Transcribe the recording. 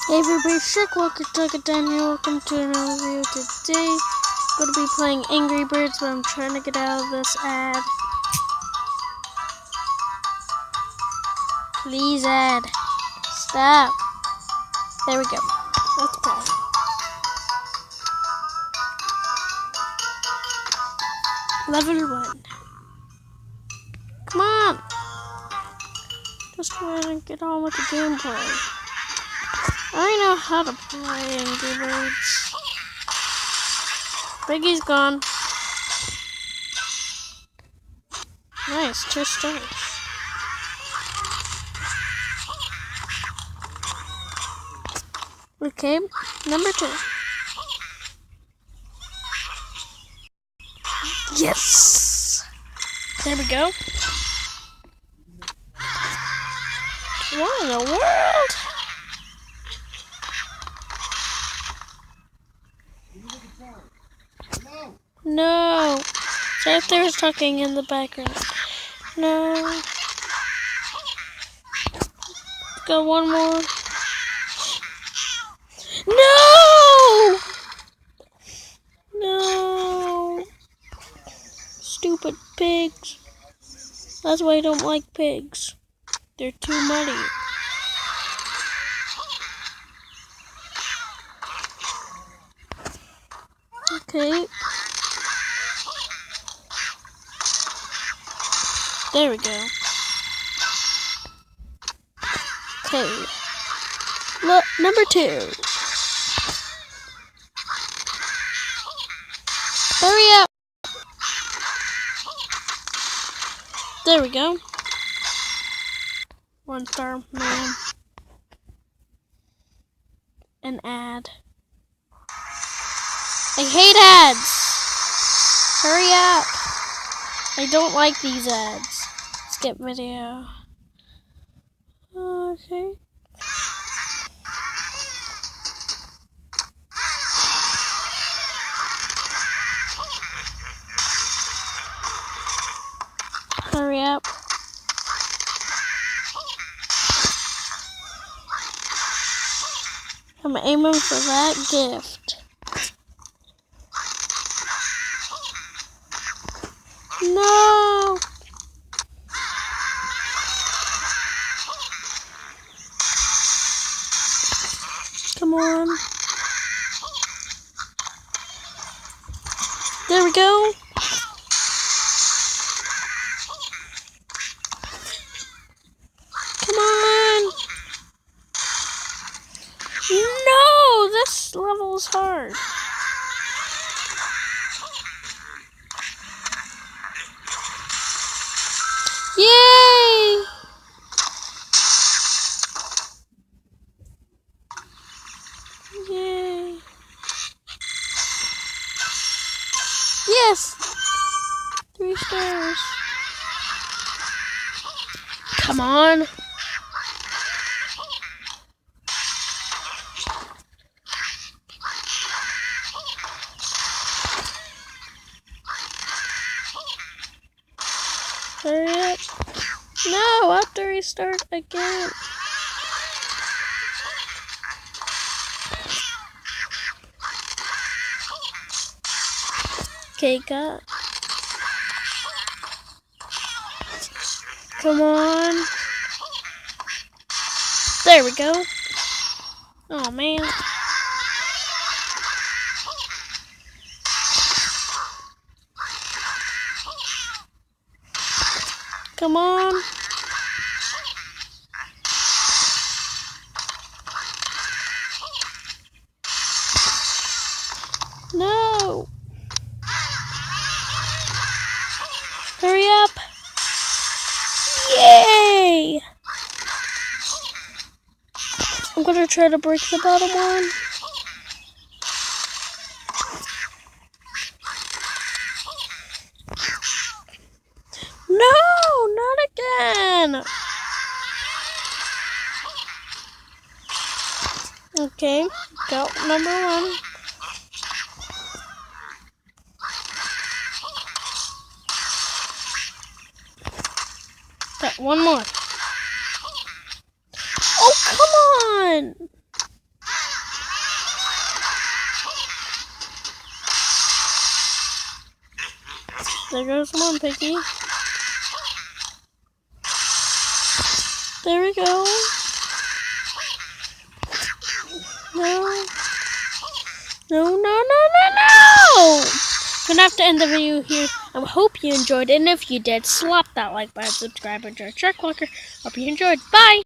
Hey everybody, Shrek Walker Tucker down here. Welcome to another video. Today, I'm going to be playing Angry Birds, but I'm trying to get out of this ad. Please, ad. Stop. There we go. Let's play. Level 1. Come on. Just go ahead and get on with the gameplay. I know how to play Angry Birds. Biggie's gone. Nice, 2 stars. Okay, number 2. Yes! There we go. What in the world? No. So if there's talking in the background. No. Go one more. No! No. Stupid pigs. That's why I don't like pigs. They're too muddy. Okay. There we go. Okay. Look, number 2. Hurry up. There we go. 1 star, man. An ad. I hate ads. Hurry up. I don't like these ads. Skip video. Okay. Hurry up. I'm aiming for that gift. No! Come on. There we go. Come on. No! This level is hard. Yay! Yay. Yes! 3 stars. Come on. Hurry up. No, I have to restart again. Okay, got. Come on. There we go. Oh, man. Come on. No. Hurry up. Yay. I'm going to try to break the bottom one. No, not again. Okay, got number 1. Got 1 more. Oh, come on! There goes one, Piggy. There we go. No. No. Gonna have to end the video here. I hope you enjoyed, and if you did, slap that like button, subscribe, and join Shark Walker. Hope you enjoyed. Bye!